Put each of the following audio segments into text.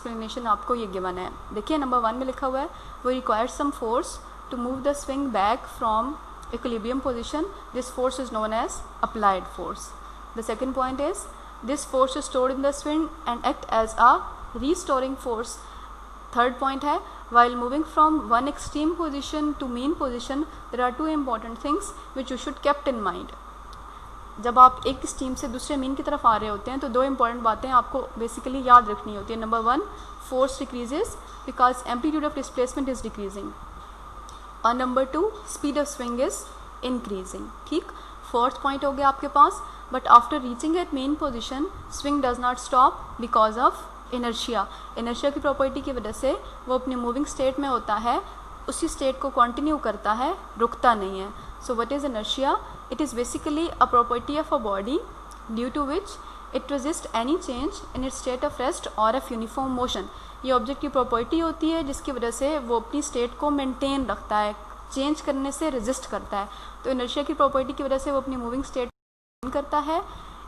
Explanation आपको ये given है। देखिए नंबर 1 में लिखा हुआ है वो required some force to move the swing back from equilibrium position, this force is known as applied force. The second point is this force is stored in the swing and act as a restoring force. Third point है while moving from one extreme position to mean position there are two important things which you should kept in mind। जब आप एक extreme से दूसरे mean की तरफ आ रहे होते हैं तो दो इंपॉर्टेंट बातें आपको बेसिकली याद रखनी होती है। Number 1, force decreases because amplitude of displacement is decreasing, और number 2, speed of swing is increasing. ठीक, फोर्थ पॉइंट हो गया आपके पास। But after reaching at mean position swing does not stop because of inertia. Inertia की property की वजह से वो अपने मूविंग स्टेट में होता है, उसी स्टेट को कंटिन्यू करता है, रुकता नहीं है। So what is inertia? It is basically a property of a body due to which it resist any change in its state of rest और ऑफ यूनिफॉर्म मोशन। ये ऑब्जेक्ट की प्रॉपर्टी होती है जिसकी वजह से वो अपनी स्टेट को मेंटेन रखता है, चेंज करने से रेजिस्ट करता है। तो इनर्शिया की प्रॉपर्टी की वजह से वो अपनी मूविंग स्टेट मेंटेन करता है।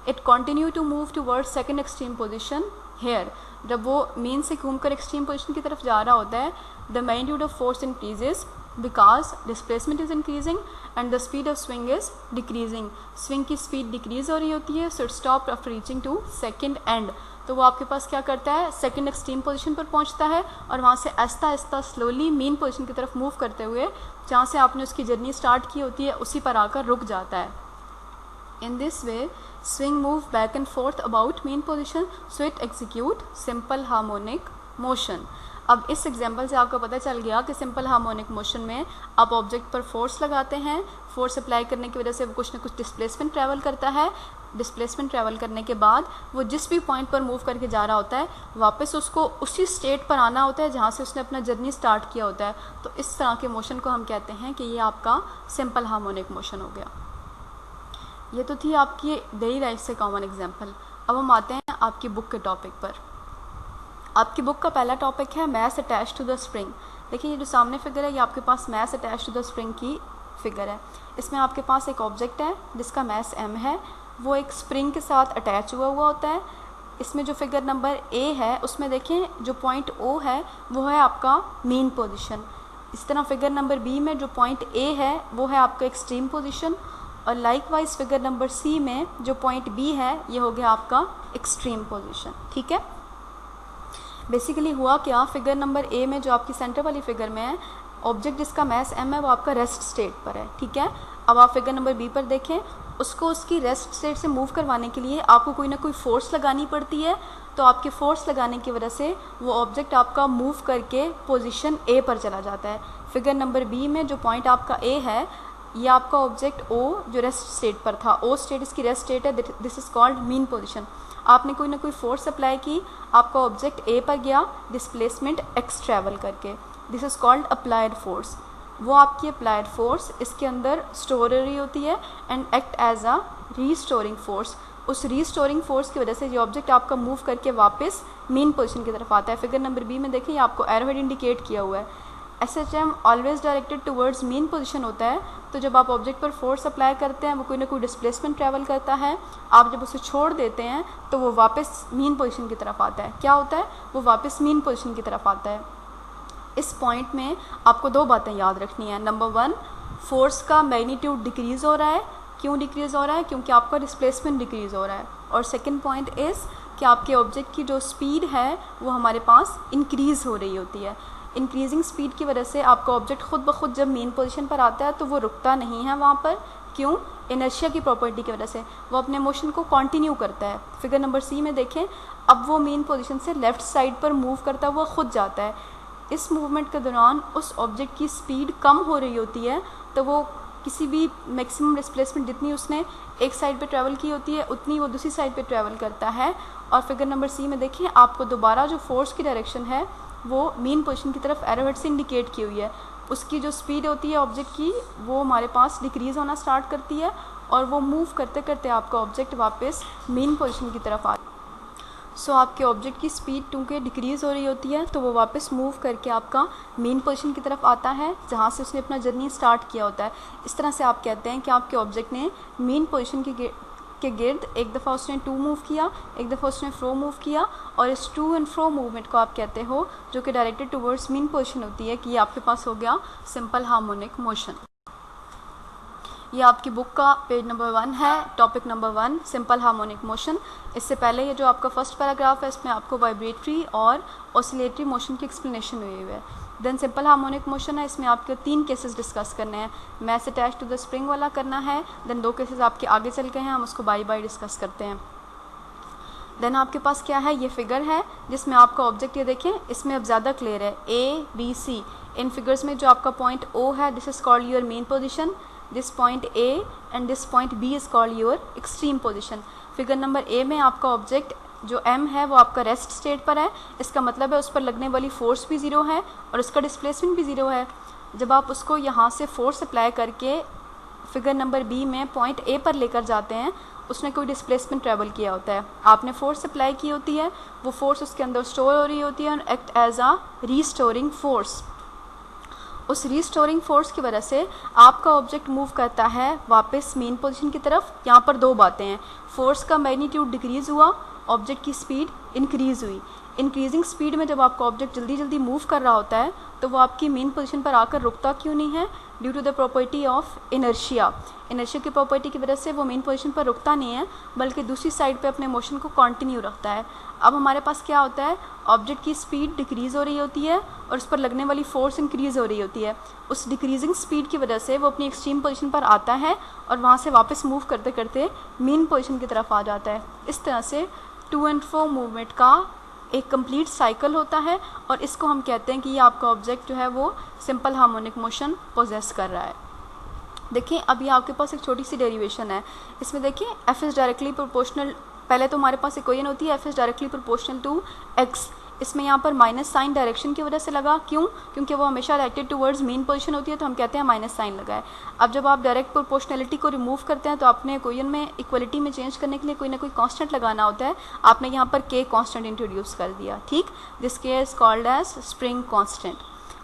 It continue to move towards second extreme position here. जब वो मीन से घूमकर एक्सट्रीम पोजीशन की तरफ जा रहा होता है, the magnitude of force increases because displacement is increasing and the speed of swing is decreasing. Swing की स्पीड डिक्रीज हो रही होती है, so it stop after reaching to second end. तो वो आपके पास क्या करता है, सेकेंड एक्सट्रीम पोजीशन पर पहुंचता है और वहाँ से Aahista Aahista slowly mean position की तरफ मूव करते हुए जहाँ से आपने उसकी जर्नी स्टार्ट की होती है उसी पर आकर रुक जाता है। In this way, swing move back and forth about mean position, so it execute simple harmonic motion। अब इस एग्जाम्पल से आपको पता चल गया कि सिंपल हार्मोनिक मोशन में आप ऑब्जेक्ट पर फोर्स लगाते हैं, फोर्स अप्लाई करने की वजह से वो कुछ ना कुछ डिस्प्लेसमेंट ट्रैवल करता है। डिस्प्लेसमेंट ट्रैवल करने के बाद वो जिस भी पॉइंट पर मूव करके जा रहा होता है वापस उसको उसी स्टेट पर आना होता है जहाँ से उसने अपना जर्नी स्टार्ट किया होता है। तो इस तरह के मोशन को हम कहते हैं कि ये आपका सिंपल हार्मोनिक मोशन हो गया। ये तो थी आपकी डेली लाइफ से कॉमन एग्जाम्पल। अब हम आते हैं आपकी बुक के टॉपिक पर। आपकी बुक का पहला टॉपिक है mass attach to the spring. देखिए ये जो सामने फिगर है ये आपके पास mass attach to the spring की फिगर है। इसमें आपके पास एक ऑब्जेक्ट है जिसका मैस m है, वो एक स्प्रिंग के साथ अटैच हुआ होता है। इसमें जो फिगर नंबर A है उसमें देखें जो पॉइंट O है वो है आपका मीन पोजिशन। इस तरह फिगर नंबर B में जो पॉइंट A है वो है आपका एक्सट्रीम पोजिशन, और लाइकवाइज फिगर नंबर C में जो पॉइंट B है ये हो गया आपका एक्सट्रीम पोजीशन। ठीक है, बेसिकली हुआ क्या, फिगर नंबर A में जो आपकी सेंटर वाली फिगर में है ऑब्जेक्ट जिसका मैस m है वो आपका रेस्ट स्टेट पर है। ठीक है, अब आप फिगर नंबर B पर देखें, उसको उसकी रेस्ट स्टेट से मूव करवाने के लिए आपको कोई ना कोई फोर्स लगानी पड़ती है। तो आपके फोर्स लगाने की वजह से वो ऑब्जेक्ट आपका मूव करके पोजीशन A पर चला जाता है। फिगर नंबर B में जो पॉइंट आपका A है ये आपका ऑब्जेक्ट O जो रेस्ट स्टेट पर था, O स्टेट इसकी रेस्ट स्टेट है, this is called mean position. आपने कोई ना कोई फोर्स अप्लाई की, आपका ऑब्जेक्ट A पर गया डिस्प्लेसमेंट x ट्रैवल करके, this is called applied force. वो आपकी अप्लाइड फोर्स इसके अंदर स्टोर हो रही होती है and act as a restoring force. उस रीस्टोरिंग फोर्स की वजह से ये ऑब्जेक्ट आपका मूव करके वापस मीन पोजीशन की तरफ आता है। फिगर नंबर B में देखिए आपको एरोहेड इंडिकेट किया हुआ है। SHM always directed towards mean position होता है। तो जब आप ऑब्जेक्ट पर फोर्स अप्लाई करते हैं वो कोई ना कोई डिस्प्लेसमेंट ट्रैवल करता है, आप जब उसे छोड़ देते हैं तो वो वापस मीन पोजीशन की तरफ आता है। क्या होता है, वो वापस मीन पोजीशन की तरफ आता है। इस पॉइंट में आपको दो बातें याद रखनी है। नंबर 1, फोर्स का मैग्नीट्यूड डिक्रीज़ हो रहा है। क्यों डिक्रीज़ हो रहा है, क्योंकि आपका डिस्प्लेसमेंट डिक्रीज़ हो रहा है। और सेकेंड पॉइंट इज़ कि आपके ऑब्जेक्ट की जो स्पीड है वो हमारे पास इंक्रीज़ हो रही होती है। इंक्रीजिंग स्पीड की वजह से आपका ऑब्जेक्ट खुद ब खुद जब मेन पोजीशन पर आता है तो वो रुकता नहीं है वहाँ पर। क्यों, इनर्शिया की प्रॉपर्टी की वजह से वो अपने मोशन को कंटिन्यू करता है। फिगर नंबर C में देखें, अब वो मेन पोजीशन से लेफ़्ट साइड पर मूव करता हुआ खुद जाता है। इस मूवमेंट के दौरान उस ऑब्जेक्ट की स्पीड कम हो रही होती है, तो वो किसी भी मैक्सिमम डिस्प्लेसमेंट जितनी उसने एक साइड पे ट्रैवल की होती है उतनी वो दूसरी साइड पे ट्रैवल करता है। और फिगर नंबर C में देखें आपको दोबारा जो फोर्स की डायरेक्शन है वो मीन पोजीशन की तरफ एरोहेड से इंडिकेट की हुई है। उसकी जो स्पीड होती है ऑब्जेक्ट की वो हमारे पास डिक्रीज़ होना स्टार्ट करती है और वो मूव करते करते आपका ऑब्जेक्ट वापस मीन पोजीशन की तरफ आता है। सो आपके ऑब्जेक्ट की स्पीड क्योंकि डिक्रीज़ हो रही होती है तो वो वापस मूव करके आपका मेन पोजीशन की तरफ आता है जहाँ से उसने अपना जर्नी स्टार्ट किया होता है। इस तरह से आप कहते हैं कि आपके ऑब्जेक्ट ने मेन पोजीशन के गिर्द एक दफ़ा उसने टू मूव किया, एक दफ़ा उसने फ्रो मूव किया, और इस टू एंड फ्रो मूवमेंट को आप कहते हो जो कि डायरेक्टेड टुवर्ड्स मीन पोजीशन होती है, कि ये आपके पास हो गया सिंपल हार्मोनिक मोशन। ये आपकी बुक का पेज नंबर 1 है, topic number 1 simple harmonic motion. इससे पहले ये जो आपका फर्स्ट पैराग्राफ है इसमें आपको वाइब्रेटरी और ऑसिलेटरी मोशन की एक्सप्लेनेशन हुई है। देन सिंपल हार्मोनिक मोशन है, इसमें आपके 3 केसेस डिस्कस करने हैं। Mass attach to the spring वाला करना है, देन 2 केसेस आपके आगे चल के हैं, हम उसको बारी बारी डिस्कस करते हैं। देन आपके पास क्या है, ये फिगर है जिसमें आपका ऑब्जेक्ट, ये देखें इसमें अब ज़्यादा क्लियर है, A, B, C। In figures में जो आपका पॉइंट O है, this is called your main position, this point A and this point B is called your extreme position. Figure number A में आपका ऑब्जेक्ट जो M है वो आपका रेस्ट स्टेट पर है, इसका मतलब है उस पर लगने वाली फोर्स भी ज़ीरो है और उसका डिस्प्लेसमेंट भी ज़ीरो है। जब आप उसको यहाँ से फोर्स अप्लाई करके फिगर नंबर B में पॉइंट A पर लेकर जाते हैं, उसने कोई डिस्प्लेसमेंट ट्रैवल किया होता है, आपने फोर्स अप्लाई की होती है, वो फोर्स उसके अंदर स्टोर हो रही होती है और act as a restoring force. उस रीस्टोरिंग फोर्स की वजह से आपका ऑब्जेक्ट मूव करता है वापस मेन पोजीशन की तरफ। यहाँ पर 2 बातें हैं, फोर्स का मैग्नीट्यूड डिक्रीज़ हुआ, ऑब्जेक्ट की स्पीड इंक्रीज़ हुई। इंक्रीजिंग स्पीड में जब आपका ऑब्जेक्ट जल्दी जल्दी मूव कर रहा होता है तो वो आपकी मेन पोजीशन पर आकर रुकता क्यों नहीं है, due to the property of inertia. Inertia की प्रॉपर्टी की वजह से वो मेन पोजीशन पर रुकता नहीं है बल्कि दूसरी साइड पे अपने मोशन को कंटिन्यू रखता है। अब हमारे पास क्या होता है, ऑब्जेक्ट की स्पीड डिक्रीज़ हो रही होती है और उस पर लगने वाली फोर्स इंक्रीज़ हो रही होती है। उस डिक्रीजिंग स्पीड की वजह से वो अपनी एक्सट्रीम पोजीशन पर आता है और वहाँ से वापस मूव करते करते मेन पोजीशन की तरफ आ जाता है। इस तरह से टू एंड फ्रो मूवमेंट का एक कंप्लीट साइकिल होता है और इसको हम कहते हैं कि ये आपका ऑब्जेक्ट जो है वो सिंपल हार्मोनिक मोशन पोजेस कर रहा है। देखिए अभी आपके पास एक छोटी सी डेरिवेशन है, इसमें देखिए एफ इज़ डायरेक्टली प्रोपोर्शनल, पहले तो हमारे पास इक्वेशन होती है F is directly proportional to X. इसमें यहाँ पर माइनस साइन डायरेक्शन की वजह से लगा, क्यों, क्योंकि वो हमेशा डायरेक्टेड टूवर्ड्स मेन पोजीशन होती है तो हम कहते हैं माइनस साइन लगा है। अब जब आप डायरेक्ट प्रोपोर्शनलिटी को रिमूव करते हैं तो आपने इक्वेशन में इक्वलिटी में चेंज करने के लिए कोई ना कोई कांस्टेंट लगाना होता है, आपने यहाँ पर के कांस्टेंट इंट्रोड्यूस कर दिया, ठीक। This K is called as spring constant.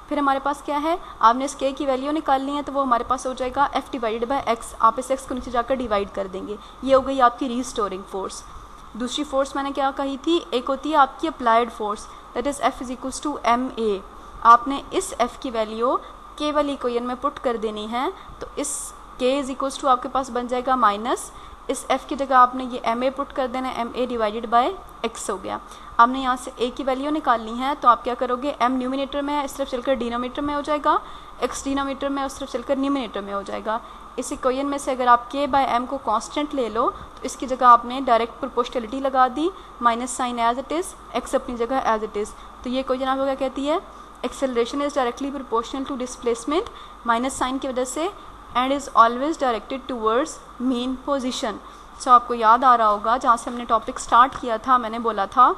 फिर हमारे पास क्या है, आपने इस के की वैल्यू निकालनी है तो वो हमारे पास हो जाएगा एफ डिवाइडेड बाई एक्स। आप इस एक्स को नीचे जाकर डिवाइड कर देंगे, ये हो गई आपकी रीस्टोरिंग फोर्स। दूसरी फोर्स मैंने क्या कही थी, एक होती है आपकी applied force, that is F is equals to M A. आपने इस एफ की वैल्यू के वाली इक्वेशन में पुट कर देनी है, तो इस के इज इक्वल्स टू आपके पास बन जाएगा माइनस, इस एफ की जगह आपने ये एम ए पुट कर देना है, M A divided by X हो गया। आपने यहाँ से ए की वैल्यू निकालनी है तो आप क्या करोगे, एम न्यूमिनेटर में है इस तरफ चलकर डिनोमिनेटर में हो जाएगा, एक्स डिनोमिनेटर में उस तरफ चलकर न्यूमिनेटर में हो जाएगा। इस इक्वेशन में से अगर आप के बाय एम को कांस्टेंट ले लो तो इसकी जगह आपने डायरेक्ट प्रोपोर्शनलिटी लगा दी, minus sign as it is, x अपनी जगह एज इट इज़। तो ये इक्वेशन आपको क्या कहती है, acceleration is directly proportional to displacement minus sign की वजह से and is always directed towards mean position. So आपको याद आ रहा होगा जहाँ से हमने टॉपिक स्टार्ट किया था, मैंने बोला था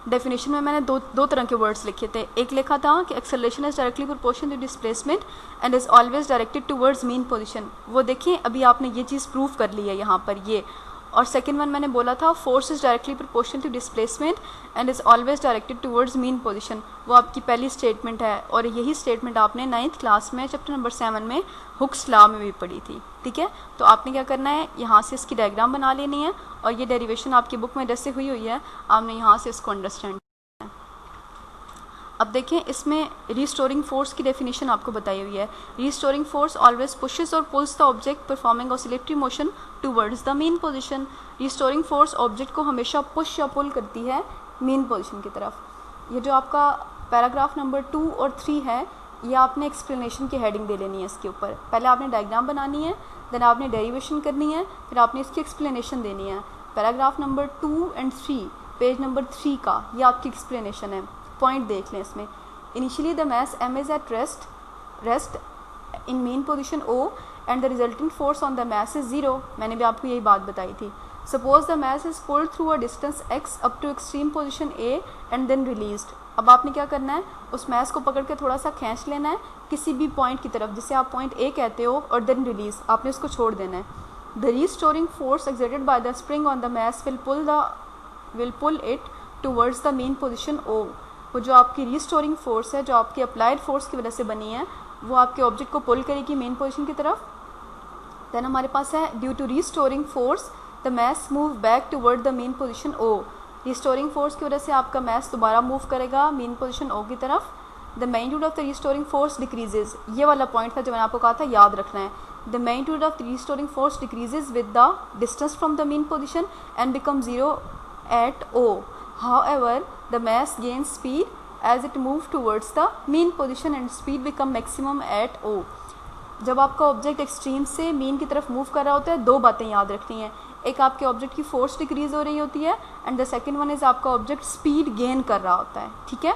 डेफिनेशन में मैंने दो तरह के वर्ड्स लिखे थे। एक लिखा था कि acceleration is directly proportional to displacement and is always directed towards mean position. वो देखिए अभी आपने ये चीज़ प्रूव कर ली है यहाँ पर ये। और सेकंड वन मैंने बोला था force is directly proportional to displacement and is always directed towards mean position. वो आपकी पहली स्टेटमेंट है और यही स्टेटमेंट आपने 9th क्लास में चैप्टर नंबर 7 में हुक्स लॉ में भी पढ़ी थी, ठीक है। तो आपने क्या करना है, यहाँ से इसकी डायग्राम बना लेनी है और ये डेरिवेशन आपकी बुक में जैसे हुई है आपने यहाँ से इसको अंडरस्टैंड। अब देखें इसमें रीस्टोरिंग फोर्स की डेफिनेशन आपको बताई हुई है। रीस्टोरिंग फोर्स ऑलवेज पुशेस और pulls the object performing oscillatory motion towards the mean position. Restoring force object को हमेशा पुश या पुल करती है मेन पोजीशन की तरफ। ये जो आपका पैराग्राफ नंबर 2 और 3 है ये आपने एक्सप्लेनेशन की हेडिंग दे लेनी है इसके ऊपर। पहले आपने डायग्राम बनानी है, देन आपने डेरिवेशन करनी है, फिर आपने इसकी एक्सप्लेनेशन देनी है। Paragraph number 2 and 3 page number 3 का ये आपकी एक्सप्लेनेशन है। पॉइंट देख लें इसमें, initially the mass m is at rest in main position O and the resultant force on the mass is 0। मैंने भी आपको यही बात बताई थी। Suppose the mass is pulled through a distance x up to extreme position A and then released। अब आपने क्या करना है, उस मैस को पकड़ के थोड़ा सा खींच लेना है किसी भी पॉइंट की तरफ जिसे आप पॉइंट A कहते हो और देन रिलीज आपने उसको छोड़ देना है। The restoring force exerted by the spring on the mass will pull it towards the main position O। वो जो आपकी रीस्टोरिंग फोर्स है जो आपकी अप्लाइड फोर्स की वजह से बनी है वो आपके ऑब्जेक्ट को पुल करेगी मेन पोजीशन की तरफ। देन हमारे पास है due to restoring force the mass move back toward the mean position O. Restoring force की वजह से आपका मास दोबारा मूव करेगा मेन पोजीशन ओ की तरफ। The magnitude of the restoring force decreases, ये वाला पॉइंट था जो मैंने आपको कहा था याद रखना है। The magnitude of the restoring force decreases with the distance from the mean position and become zero at O. However the mass gain speed as it move towards the mean position and speed become maximum at O. जब आपका object extreme से mean की तरफ move कर रहा होता है, दो बातें याद रखनी है। एक आपके ऑब्जेक्ट की फोर्स डिक्रीज हो रही होती है and the second one is आपका ऑब्जेक्ट स्पीड गेन कर रहा होता है, ठीक है।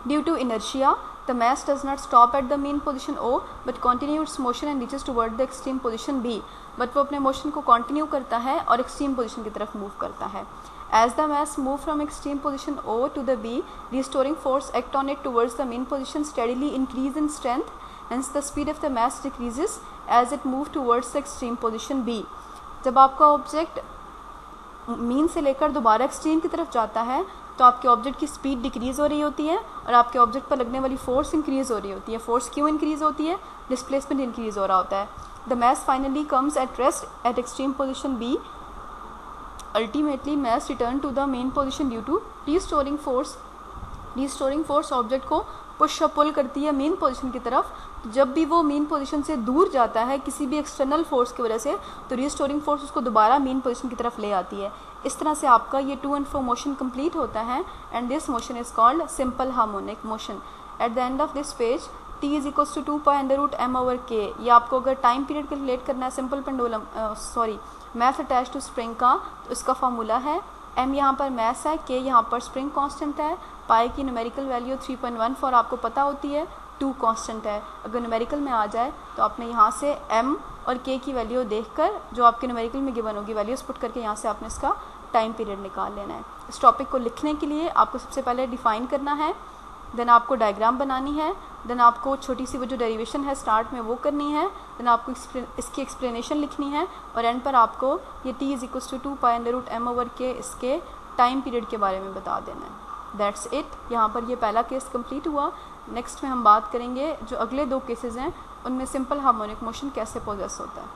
Due to inertia the mass does not stop at the mean position O but continue its motion and reaches toward the extreme position B. But वो अपने motion को कंटिन्यू करता है और एक्सट्रीम पोजीशन की तरफ मूव करता है। As the mass move from extreme position O to the B, restoring force act on it towards the main position steadily increase in strength. Hence the speed of the mass decreases as it move towards the extreme position B. जब आपका object mean से लेकर दोबारा extreme की तरफ जाता है तो आपके ऑब्जेक्ट की स्पीड डिक्रीज़ हो रही होती है और आपके ऑब्जेक्ट पर लगने वाली फोर्स इंक्रीज़ हो रही होती है। फोर्स क्यों इंक्रीज़ होती है? डिस्प्लेसमेंट इंक्रीज़ हो रहा होता है। The mass finally comes at rest at extreme position B. Ultimately mass return to the mean position due to restoring force. Restoring force object को पुश और पुल करती है मेन पोजीशन की तरफ। जब भी वो मेन पोजीशन से दूर जाता है किसी भी एक्सटर्नल फोर्स की वजह से, तो रीस्टोरिंग फोर्स उसको दोबारा मेन पोजीशन की तरफ ले आती है। इस तरह से आपका ये to and fro motion complete होता है and this motion is called simple harmonic motion. At the end of this page t is equal to 2π√m/k। ये आपको अगर टाइम पीरियड कैलकुलेट करना है simple pendulum math attach to spring का, तो इसका फार्मूला है m यहाँ पर मैस है, k यहाँ पर स्प्रिंग कांस्टेंट है, पाई की न्यूमेरिकल वैल्यू 3.14 आपको पता होती है, 2 कांस्टेंट है। अगर न्यूमेरिकल में आ जाए तो आपने यहाँ से m और k की वैल्यू देखकर जो आपके न्यूमेरिकल में गिवन होगी वैल्यूज पुट करके यहाँ से आपने इसका टाइम पीरियड निकाल लेना है। इस टॉपिक को लिखने के लिए आपको सबसे पहले डिफाइन करना है, देन आपको डायग्राम बनानी है, देन आपको छोटी सी वो जो डेरिवेशन है स्टार्ट में वो करनी है, देन आपको इसकी एक्सप्लेनेशन लिखनी है और एंड पर आपको ये t is equal to 2π√m/k इसके टाइम पीरियड के बारे में बता देना है। That's it. यहाँ पर ये पहला केस कंप्लीट हुआ। नेक्स्ट में हम बात करेंगे जो अगले 2 केसेस हैं उनमें सिंपल हार्मोनिक मोशन कैसे पोजेस होता है।